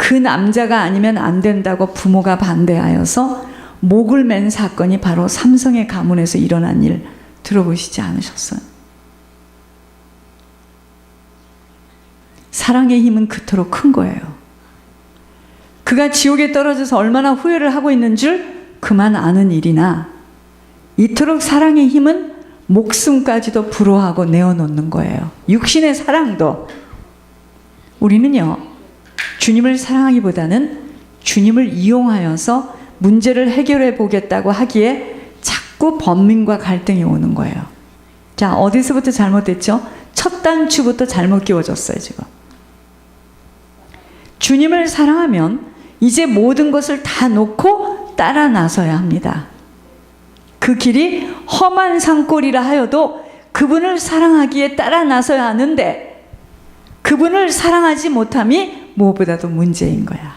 그 남자가 아니면 안 된다고 부모가 반대하여서 목을 맨 사건이 바로 삼성의 가문에서 일어난 일 들어보시지 않으셨어요? 사랑의 힘은 그토록 큰 거예요. 그가 지옥에 떨어져서 얼마나 후회를 하고 있는 줄 그만 아는 일이나, 이토록 사랑의 힘은 목숨까지도 불허하고 내어놓는 거예요. 육신의 사랑도. 우리는요, 주님을 사랑하기보다는 주님을 이용하여서 문제를 해결해 보겠다고 하기에 자꾸 번민과 갈등이 오는 거예요. 자, 어디서부터 잘못됐죠? 첫 단추부터 잘못 끼워졌어요, 지금. 주님을 사랑하면 이제 모든 것을 다 놓고 따라 나서야 합니다. 그 길이 험한 산골이라 하여도 그분을 사랑하기에 따라 나서야 하는데, 그분을 사랑하지 못함이 무엇보다도 문제인 거야.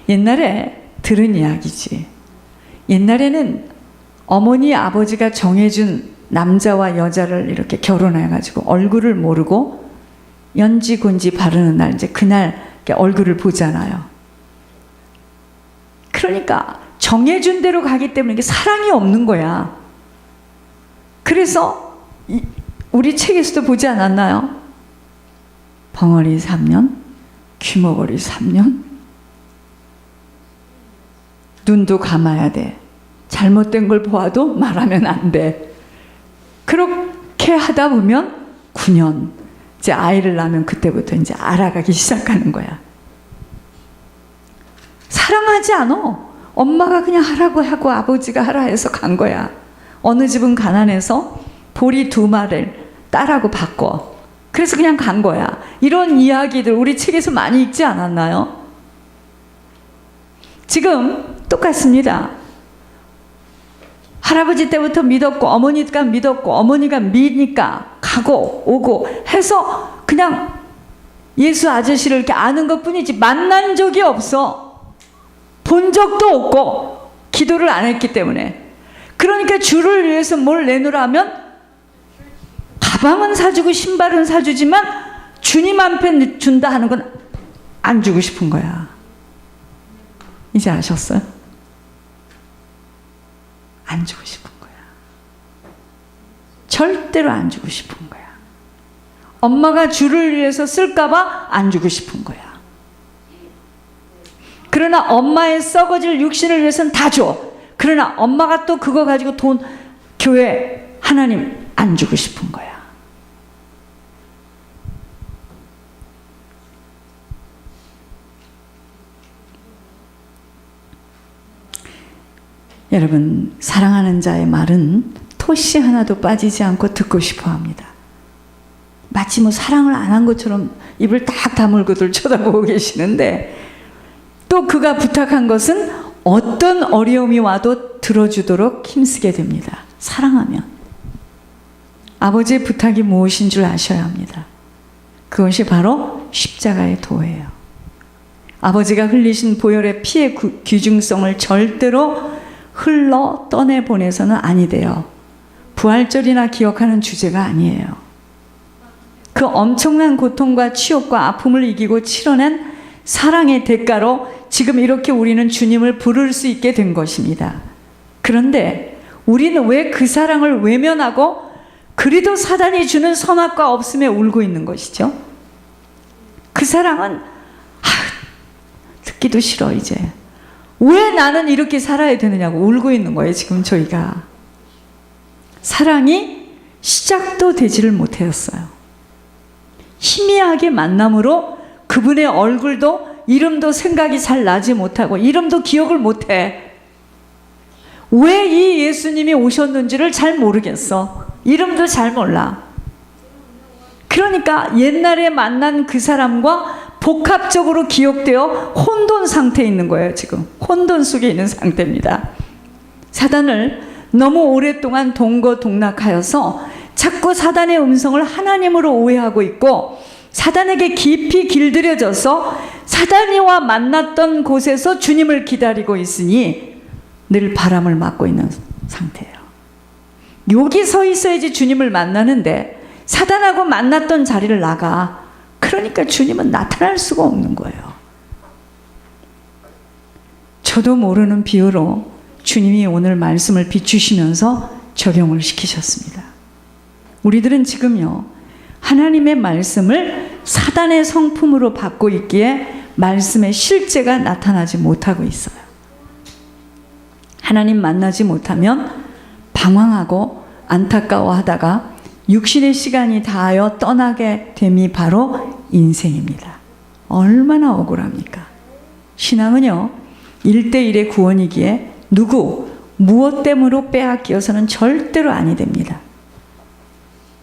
옛날에 들은 이야기지. 옛날에는 어머니 아버지가 정해준 남자와 여자를 이렇게 결혼해가지고 얼굴을 모르고 연지곤지 바르는 날, 이제 그날 얼굴을 보잖아요. 그러니까 정해준 대로 가기 때문에 이게 사랑이 없는 거야. 그래서 우리 책에서도 보지 않았나요? 벙어리 3년, 귀머거리 3년, 눈도 감아야 돼. 잘못된 걸 보아도 말하면 안 돼. 그렇게 하다 보면 9년, 이제 아이를 낳으면 그때부터 이제 알아가기 시작하는 거야. 사랑하지 않아. 엄마가 그냥 하라고 하고 아버지가 하라 해서 간 거야. 어느 집은 가난해서 보리 2마리를 딸하고 바꿔. 그래서 그냥 간 거야. 이런 이야기들 우리 책에서 많이 읽지 않았나요? 지금 똑같습니다. 할아버지 때부터 믿었고 어머니가 믿었고 어머니가 믿으니까 가고 오고 해서 그냥 예수 아저씨를 이렇게 아는 것뿐이지 만난 적이 없어. 본 적도 없고 기도를 안 했기 때문에. 그러니까 주를 위해서 뭘 내놓으라면 가방은 사주고 신발은 사주지만 주님 앞에 준다 하는 건 안 주고 싶은 거야. 이제 아셨어요? 안 주고 싶은 거야. 절대로 안 주고 싶은 거야. 엄마가 주를 위해서 쓸까봐 안 주고 싶은 거야. 그러나 엄마의 썩어질 육신을 위해서는 다 줘. 그러나 엄마가 또 그거 가지고 돈, 교회, 하나님 안 주고 싶은 거야. 여러분, 사랑하는 자의 말은 토시 하나도 빠지지 않고 듣고 싶어 합니다. 마치 뭐 사랑을 안 한 것처럼 입을 딱 다물고들 쳐다보고 계시는데, 또 그가 부탁한 것은 어떤 어려움이 와도 들어주도록 힘쓰게 됩니다. 사랑하면. 아버지의 부탁이 무엇인 줄 아셔야 합니다. 그것이 바로 십자가의 도예요. 아버지가 흘리신 보혈의 피의 귀중성을 절대로 흘러 떠내보내서는 아니 돼요. 부활절이나 기억하는 주제가 아니에요. 그 엄청난 고통과 치욕과 아픔을 이기고 치러낸 사랑의 대가로 지금 이렇게 우리는 주님을 부를 수 있게 된 것입니다. 그런데 우리는 왜 그 사랑을 외면하고 그리도 사단이 주는 선악과 없음에 울고 있는 것이죠? 그 사랑은 듣기도 싫어 이제. 왜 나는 이렇게 살아야 되느냐고 울고 있는 거예요, 지금 저희가. 사랑이 시작도 되지를 못했어요. 희미하게 만남으로 그분의 얼굴도 이름도 생각이 잘 나지 못하고 이름도 기억을 못해. 왜 이 예수님이 오셨는지를 잘 모르겠어. 이름도 잘 몰라. 그러니까 옛날에 만난 그 사람과 복합적으로 기억되어 혼돈 상태에 있는 거예요. 지금 혼돈 속에 있는 상태입니다. 사단을 너무 오랫동안 동거동락하여서 자꾸 사단의 음성을 하나님으로 오해하고 있고, 사단에게 깊이 길들여져서 사단이와 만났던 곳에서 주님을 기다리고 있으니 늘 바람을 맞고 있는 상태예요. 여기 서 있어야지 주님을 만나는데 사단하고 만났던 자리를 나가. 그러니까 주님은 나타날 수가 없는 거예요. 저도 모르는 비유로 주님이 오늘 말씀을 비추시면서 적용을 시키셨습니다. 우리들은 지금요, 하나님의 말씀을 사단의 성품으로 받고 있기에 말씀의 실제가 나타나지 못하고 있어요. 하나님 만나지 못하면 방황하고 안타까워하다가 육신의 시간이 다하여 떠나게 됨이 바로 인생입니다. 얼마나 억울합니까? 신앙은요, 1대1의 구원이기에 무엇 때문에 빼앗겨서는 절대로 아니 됩니다.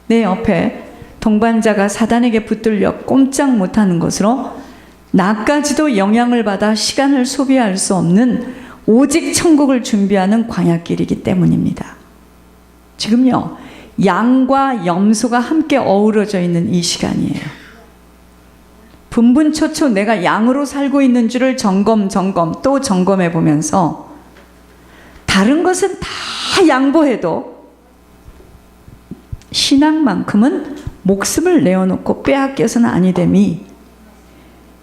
내 옆에 동반자가 사단에게 붙들려 꼼짝 못하는 것으로 나까지도 영향을 받아 시간을 소비할 수 없는 오직 천국을 준비하는 광야길이기 때문입니다. 지금요, 양과 염소가 함께 어우러져 있는 이 시간이에요. 분분초초 내가 양으로 살고 있는 줄을 점검 또 점검해 보면서 다른 것은 다 양보해도 신앙만큼은 목숨을 내어놓고 빼앗겨서는 아니 됨이,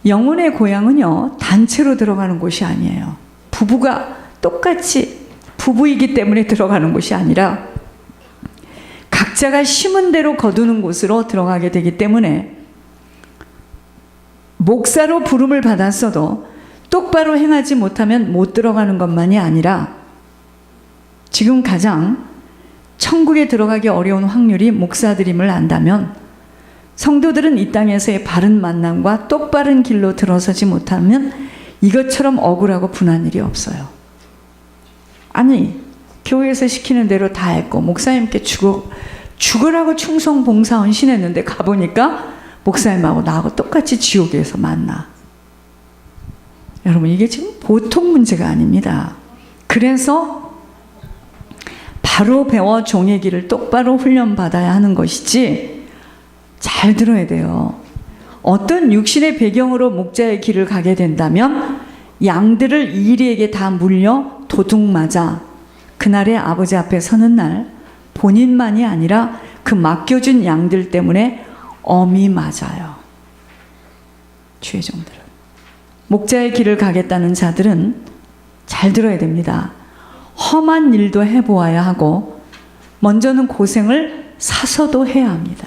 영혼의 고향은요, 단체로 들어가는 곳이 아니에요. 부부가 똑같이 부부이기 때문에 들어가는 곳이 아니라 각자가 심은 대로 거두는 곳으로 들어가게 되기 때문에 목사로 부름을 받았어도 똑바로 행하지 못하면 못 들어가는 것만이 아니라 지금 가장 천국에 들어가기 어려운 확률이 목사들임을 안다면 성도들은 이 땅에서의 바른 만남과 똑바른 길로 들어서지 못하면 이것처럼 억울하고 분한 일이 없어요. 아니, 교회에서 시키는 대로 다 했고 목사님께 죽으라고 충성 봉사 헌신했는데 가보니까 목사님하고 나하고 똑같이 지옥에서 만나. 여러분, 이게 지금 보통 문제가 아닙니다. 그래서 바로 배워 종의 길을 똑바로 훈련받아야 하는 것이지, 잘 들어야 돼요. 어떤 육신의 배경으로 목자의 길을 가게 된다면 양들을 이리에게 다 물려 도둑맞아 그날의 아버지 앞에 서는 날 본인만이 아니라 그 맡겨준 양들 때문에 엄히 맞아요. 주의 종들은. 목자의 길을 가겠다는 자들은 잘 들어야 됩니다. 험한 일도 해보아야 하고 먼저는 고생을 사서도 해야 합니다.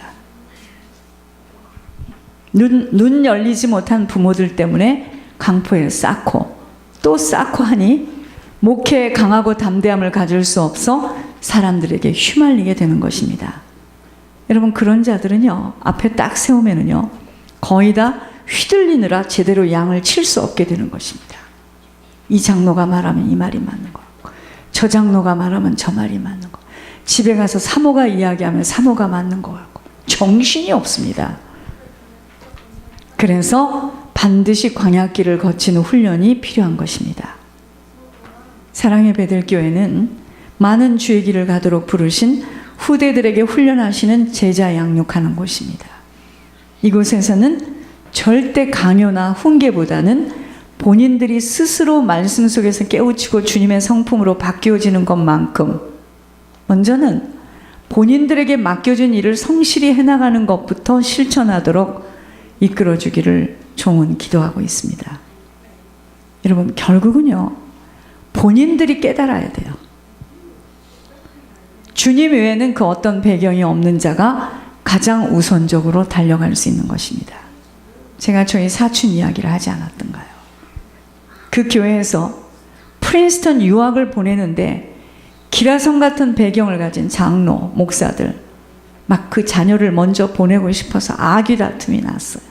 눈 열리지 못한 부모들 때문에 강포에 쌓고 또 쌓고 하니 목회에 강하고 담대함을 가질 수 없어 사람들에게 휘말리게 되는 것입니다. 여러분, 그런 자들은요, 앞에 딱 세우면은요, 거의 다 휘둘리느라 제대로 양을 칠 수 없게 되는 것입니다. 이 장로가 말하면 이 말이 맞는 거, 저 장로가 말하면 저 말이 맞는 거, 집에 가서 사모가 이야기하면 사모가 맞는 거 같고 정신이 없습니다. 그래서 반드시 광야길을 거치는 훈련이 필요한 것입니다. 사랑의 베들교회는 많은 주의 길을 가도록 부르신 후대들에게 훈련하시는 제자 양육하는 곳입니다. 이곳에서는 절대 강요나 훈계보다는 본인들이 스스로 말씀 속에서 깨우치고 주님의 성품으로 바뀌어지는 것만큼 먼저는 본인들에게 맡겨진 일을 성실히 해나가는 것부터 실천하도록 이끌어주기를 종은 기도하고 있습니다. 여러분, 결국은요, 본인들이 깨달아야 돼요. 주님 외에는 그 어떤 배경이 없는 자가 가장 우선적으로 달려갈 수 있는 것입니다. 제가 저희 사촌 이야기를 하지 않았던가요? 그 교회에서 프린스턴 유학을 보내는데 기라성 같은 배경을 가진 장로, 목사들 막 그 자녀를 먼저 보내고 싶어서 아귀 다툼이 났어요.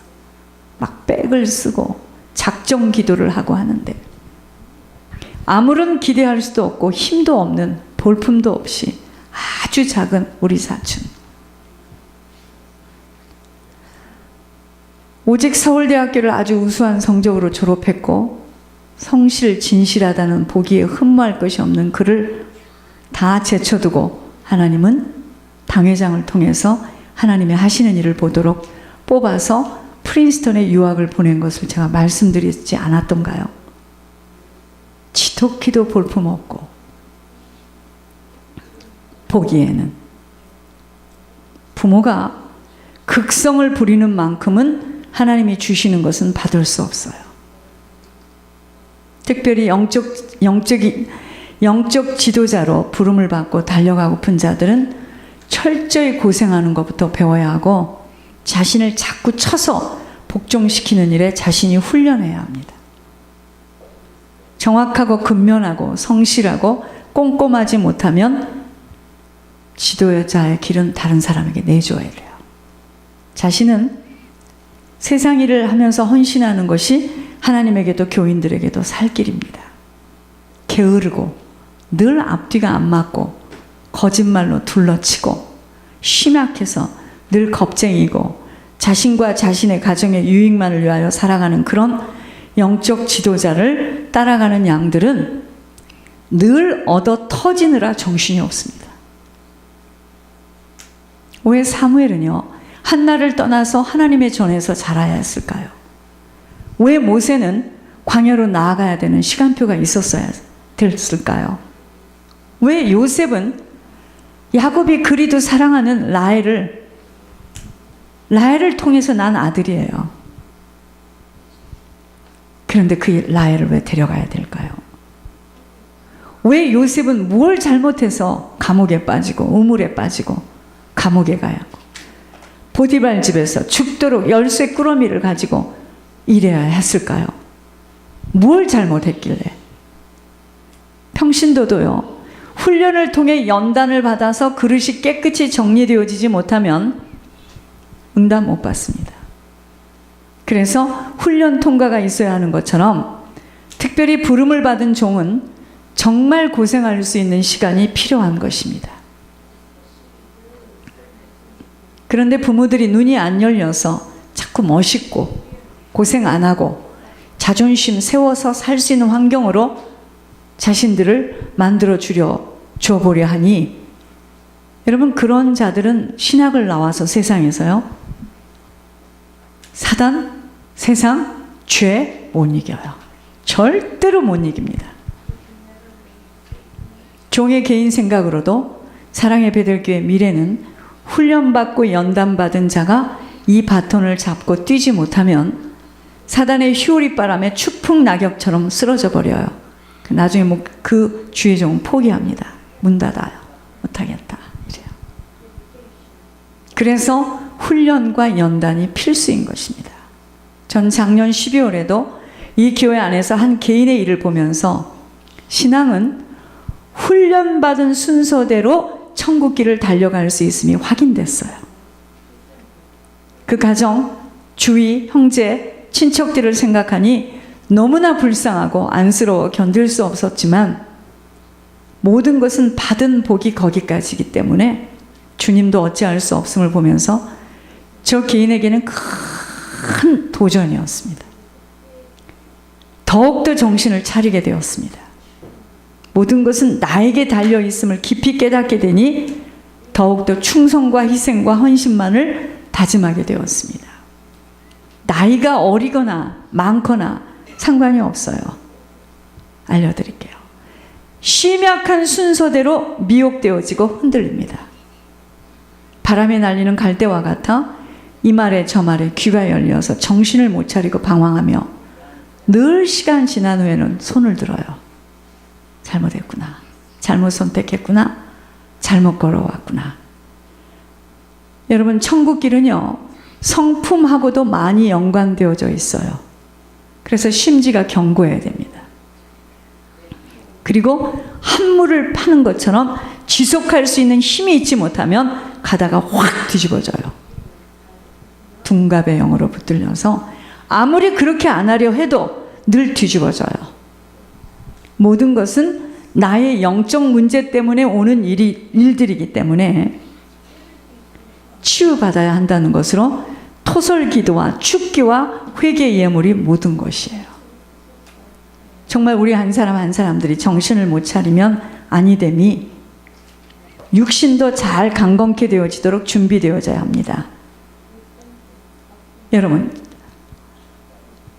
막 백을 쓰고 작정 기도를 하고 하는데 아무런 기대할 수도 없고 힘도 없는, 볼품도 없이 아주 작은 우리 사촌, 오직 서울대학교를 아주 우수한 성적으로 졸업했고 성실 진실하다는 보기에 흠모할 것이 없는 그를 다 제쳐두고 하나님은 당회장을 통해서 하나님의 하시는 일을 보도록 뽑아서 프린스턴에 유학을 보낸 것을 제가 말씀드리지 않았던가요? 지독히도 볼품없고 보기에는 부모가 극성을 부리는 만큼은 하나님이 주시는 것은 받을 수 없어요. 특별히 영적 지도자로 부름을 받고 달려가고픈 자들은 철저히 고생하는 것부터 배워야 하고 자신을 자꾸 쳐서 복종시키는 일에 자신이 훈련해야 합니다. 정확하고 근면하고 성실하고 꼼꼼하지 못하면 지도자의 길은 다른 사람에게 내줘야 돼요. 자신은 세상 일을 하면서 헌신하는 것이 하나님에게도 교인들에게도 살 길입니다. 게으르고 늘 앞뒤가 안 맞고 거짓말로 둘러치고 쉬막해서 늘 겁쟁이고 자신과 자신의 가정의 유익만을 위하여 살아가는 그런 영적 지도자를 따라가는 양들은 늘 얻어 터지느라 정신이 없습니다. 왜 사무엘은요, 한나를 떠나서 하나님의 전에서 자라야 했을까요? 왜 모세는 광야로 나아가야 되는 시간표가 있었어야 됐을까요? 왜 요셉은 야곱이 그리도 사랑하는 라헬을 통해서 난 아들이에요. 그런데 그 라헬을 왜 데려가야 될까요? 왜 요셉은 뭘 잘못해서 감옥에 빠지고 우물에 빠지고 감옥에 가야 하고 보디발 집에서 죽도록 열쇠 꾸러미를 가지고 일해야 했을까요? 뭘 잘못했길래? 평신도도요, 훈련을 통해 연단을 받아서 그릇이 깨끗이 정리되어지지 못하면 응답 못 받습니다. 그래서 훈련 통과가 있어야 하는 것처럼 특별히 부름을 받은 종은 정말 고생할 수 있는 시간이 필요한 것입니다. 그런데 부모들이 눈이 안 열려서 자꾸 멋있고 고생 안 하고 자존심 세워서 살 수 있는 환경으로 자신들을 만들어 줘보려 하니, 여러분, 그런 자들은 신학을 나와서 세상에서요, 사단, 세상, 죄 못 이겨요. 절대로 못 이깁니다. 종의 개인 생각으로도 사랑의 베들교회 미래는 훈련받고 연단받은 자가 이 바톤을 잡고 뛰지 못하면 사단의 휘오리바람에 추풍 낙엽처럼 쓰러져 버려요. 나중에 그 주의 종은 포기합니다. 문 닫아요. 못하겠다. 이래요. 그래서 훈련과 연단이 필수인 것입니다. 전 작년 12월에도 이 교회 안에서 한 개인의 일을 보면서 신앙은 훈련받은 순서대로 천국 길을 달려갈 수 있음이 확인됐어요. 그 가정, 주위, 형제, 친척들을 생각하니 너무나 불쌍하고 안쓰러워 견딜 수 없었지만 모든 것은 받은 복이 거기까지이기 때문에 주님도 어찌할 수 없음을 보면서 저 개인에게는 큰 도전이었습니다. 더욱더 정신을 차리게 되었습니다. 모든 것은 나에게 달려있음을 깊이 깨닫게 되니 더욱더 충성과 희생과 헌신만을 다짐하게 되었습니다. 나이가 어리거나 많거나 상관이 없어요. 알려드릴게요. 심약한 순서대로 미혹되어지고 흔들립니다. 바람에 날리는 갈대와 같아 이 말에 저 말에 귀가 열려서 정신을 못 차리고 방황하며 늘 시간 지난 후에는 손을 들어요. 잘못했구나. 잘못 선택했구나. 잘못 걸어왔구나. 여러분, 천국 길은요, 성품하고도 많이 연관되어져 있어요. 그래서 심지가 견고해야 됩니다. 그리고 한물을 파는 것처럼 지속할 수 있는 힘이 있지 못하면 가다가 확 뒤집어져요. 둔갑의 영으로 붙들려서 아무리 그렇게 안 하려 해도 늘 뒤집어져요. 모든 것은 나의 영적 문제 때문에 오는 일들이기 때문에 치유받아야 한다는 것으로 토설 기도와 축기와 회개 예물이 모든 것이에요. 정말 우리 한 사람 한 사람들이 정신을 못 차리면 아니됨이 육신도 잘 강건케 되어지도록 준비되어져야 합니다. 여러분,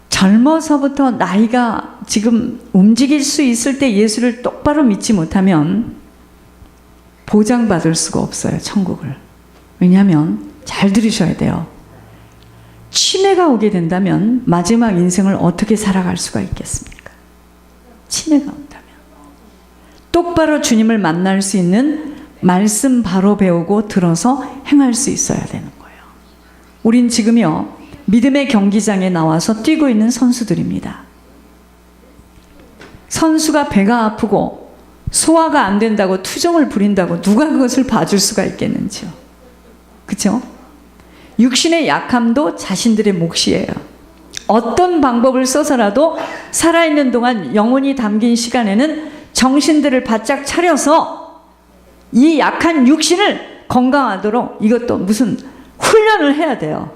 젊어서부터 나이가 지금 움직일 수 있을 때 예수를 똑바로 믿지 못하면 보장받을 수가 없어요, 천국을. 왜냐하면 잘 들으셔야 돼요. 치매가 오게 된다면 마지막 인생을 어떻게 살아갈 수가 있겠습니까? 치매가 온다면. 똑바로 주님을 만날 수 있는 말씀 바로 배우고 들어서 행할 수 있어야 되는 거예요. 우린 지금요, 믿음의 경기장에 나와서 뛰고 있는 선수들입니다. 선수가 배가 아프고 소화가 안 된다고 투정을 부린다고 누가 그것을 봐줄 수가 있겠는지요. 그렇죠? 육신의 약함도 자신들의 몫이에요. 어떤 방법을 써서라도 살아있는 동안 영혼이 담긴 시간에는 정신들을 바짝 차려서 이 약한 육신을 건강하도록 이것도 무슨 훈련을 해야 돼요.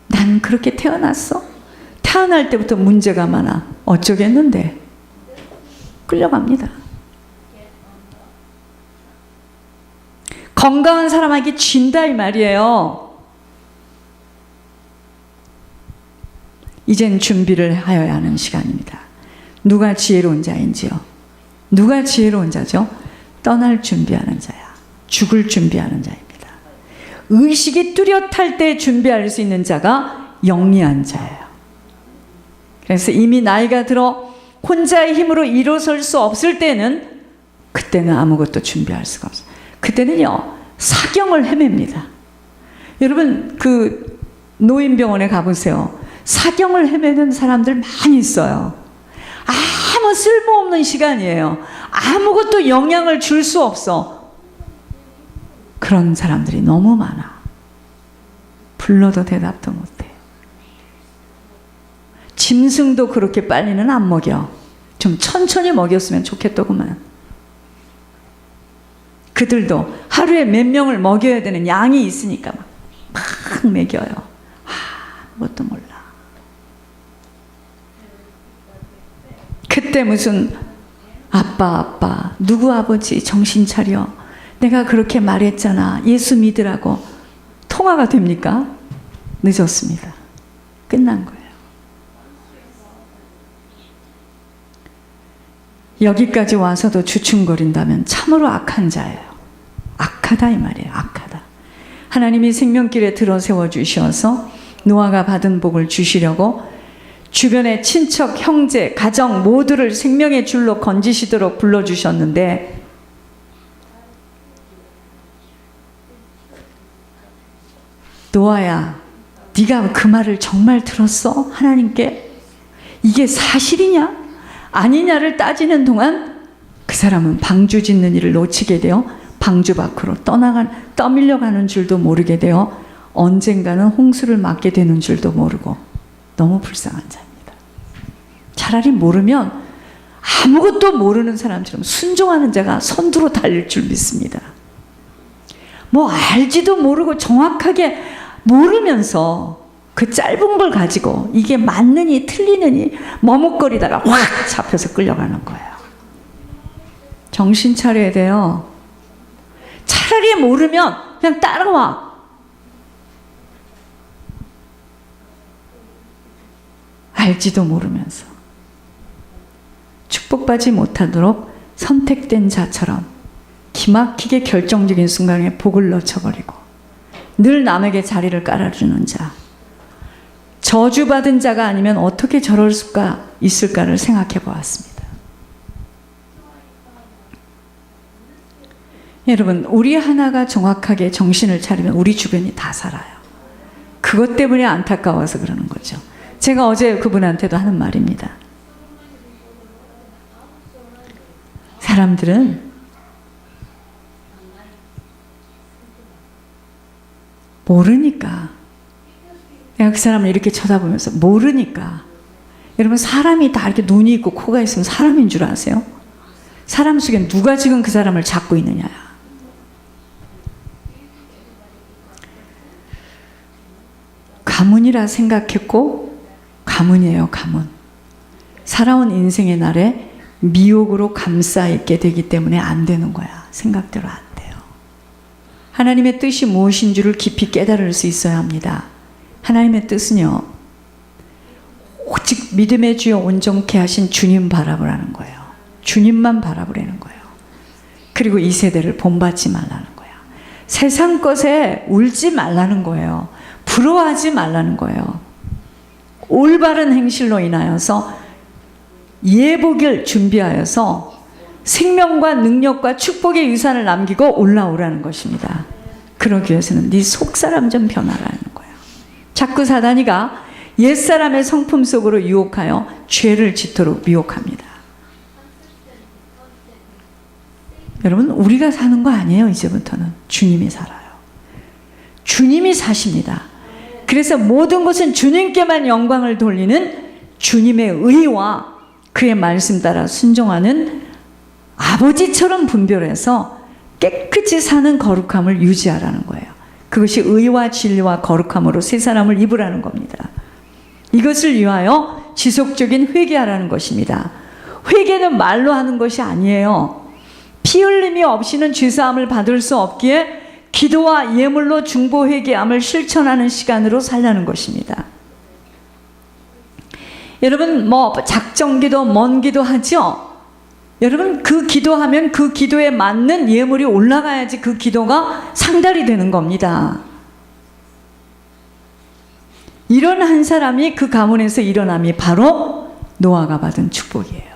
난 그렇게 태어났어? 태어날 때부터 문제가 많아. 어쩌겠는데? 끌려갑니다. 건강한 사람에게 쥔다 이 말이에요. 이젠 준비를 하여야 하는 시간입니다. 누가 지혜로운 자인지요? 누가 지혜로운 자죠? 떠날 준비하는 자야. 죽을 준비하는 자입니다. 의식이 뚜렷할 때 준비할 수 있는 자가 영리한 자예요. 그래서 이미 나이가 들어 혼자의 힘으로 일어설 수 없을 때는, 그때는 아무것도 준비할 수가 없어요. 그때는요, 사경을 헤맵니다. 여러분, 그 노인병원에 가보세요. 사경을 헤매는 사람들 많이 있어요. 아무 쓸모없는 시간이에요. 아무것도 영향을 줄 수 없어. 그런 사람들이 너무 많아. 불러도 대답도 못해. 짐승도 그렇게 빨리는 안 먹여. 좀 천천히 먹였으면 좋겠더구만. 그들도 하루에 몇 명을 먹여야 되는 양이 있으니까 막 먹여요. 아무것도 몰라. 그때 무슨 아빠 누구 아버지 정신 차려. 내가 그렇게 말했잖아. 예수 믿으라고. 통화가 됩니까? 늦었습니다. 끝난 거예요. 여기까지 와서도 주춤거린다면 참으로 악한 자예요. 악하다 이 말이에요. 악하다. 하나님이 생명길에 들어 세워주셔서 노아가 받은 복을 주시려고 주변의 친척, 형제, 가정 모두를 생명의 줄로 건지시도록 불러주셨는데, 노아야, 네가 그 말을 정말 들었어? 하나님께? 이게 사실이냐? 아니냐를 따지는 동안 그 사람은 방주 짓는 일을 놓치게 되어 방주 밖으로 떠밀려가는 줄도 모르게 되어 언젠가는 홍수를 맞게 되는 줄도 모르고 너무 불쌍한 자입니다. 차라리 모르면 아무것도 모르는 사람처럼 순종하는 자가 선두로 달릴 줄 믿습니다. 뭐 알지도 모르고 정확하게 모르면서 그 짧은 걸 가지고 이게 맞느니 틀리느니 머뭇거리다가 확 잡혀서 끌려가는 거예요. 정신 차려야 돼요. 차라리 모르면 그냥 따라와. 알지도 모르면서 축복받지 못하도록 선택된 자처럼 기막히게 결정적인 순간에 복을 놓쳐버리고 늘 남에게 자리를 깔아주는 자, 저주받은 자가 아니면 어떻게 저럴 수가 있을까를 생각해 보았습니다. 여러분, 우리 하나가 정확하게 정신을 차리면 우리 주변이 다 살아요. 그것 때문에 안타까워서 그러는 거죠. 제가 어제 그분한테도 하는 말입니다. 사람들은 모르니까, 내가 그 사람을 이렇게 쳐다보면서 모르니까. 여러분, 사람이 다 이렇게 눈이 있고 코가 있으면 사람인 줄 아세요? 사람 속에 누가 지금 그 사람을 잡고 있느냐야. 가문이라 생각했고 가문이에요. 가문. 살아온 인생의 날에 미혹으로 감싸 있게 되기 때문에 안 되는 거야. 생각대로 안 돼요. 하나님의 뜻이 무엇인 줄을 깊이 깨달을 수 있어야 합니다. 하나님의 뜻은요, 오직 믿음의 주여 온전케 하신 주님 바라보라는 거예요. 주님만 바라보라는 거예요. 그리고 이 세대를 본받지 말라는 거예요. 세상 것에 울지 말라는 거예요. 부러워하지 말라는 거예요. 올바른 행실로 인하여서 예복을 준비하여서 생명과 능력과 축복의 유산을 남기고 올라오라는 것입니다. 그러기 위해서는 네 속사람 좀 변화라는 거예요. 자꾸 사단이가 옛사람의 성품 속으로 유혹하여 죄를 짓도록 미혹합니다. 여러분, 우리가 사는 거 아니에요. 이제부터는 주님이 살아요. 주님이 사십니다. 그래서 모든 것은 주님께만 영광을 돌리는 주님의 의와 그의 말씀 따라 순종하는 아버지처럼 분별해서 깨끗이 사는 거룩함을 유지하라는 거예요. 그것이 의와 진리와 거룩함으로 새 사람을 입으라는 겁니다. 이것을 위하여 지속적인 회개하라는 것입니다. 회개는 말로 하는 것이 아니에요. 피 흘림이 없이는 죄사함을 받을 수 없기에 기도와 예물로 중보 회개함을 실천하는 시간으로 살라는 것입니다. 여러분, 작정기도, 먼기도 하죠? 여러분, 그 기도하면 그 기도에 맞는 예물이 올라가야지 그 기도가 상달이 되는 겁니다. 이런 한 사람이 그 가문에서 일어남이 바로 노아가 받은 축복이에요.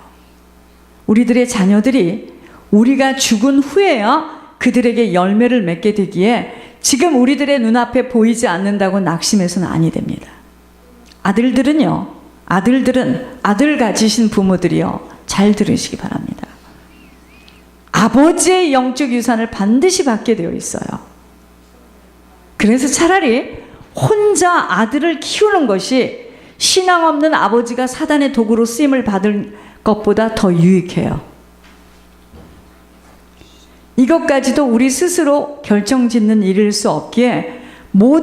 우리들의 자녀들이 우리가 죽은 후에야 그들에게 열매를 맺게 되기에 지금 우리들의 눈앞에 보이지 않는다고 낙심해서는 아니 됩니다. 아들들은 아들 가지신 부모들이요, 잘 들으시기 바랍니다. 아버지의 영적 유산을 반드시 받게 되어 있어요. 그래서 차라리 혼자 아들을 키우는 것이 신앙 없는 아버지가 사단의 도구로 쓰임을 받을 것보다 더 유익해요. 이것까지도 우리 스스로 결정짓는 일일 수 없기에 모든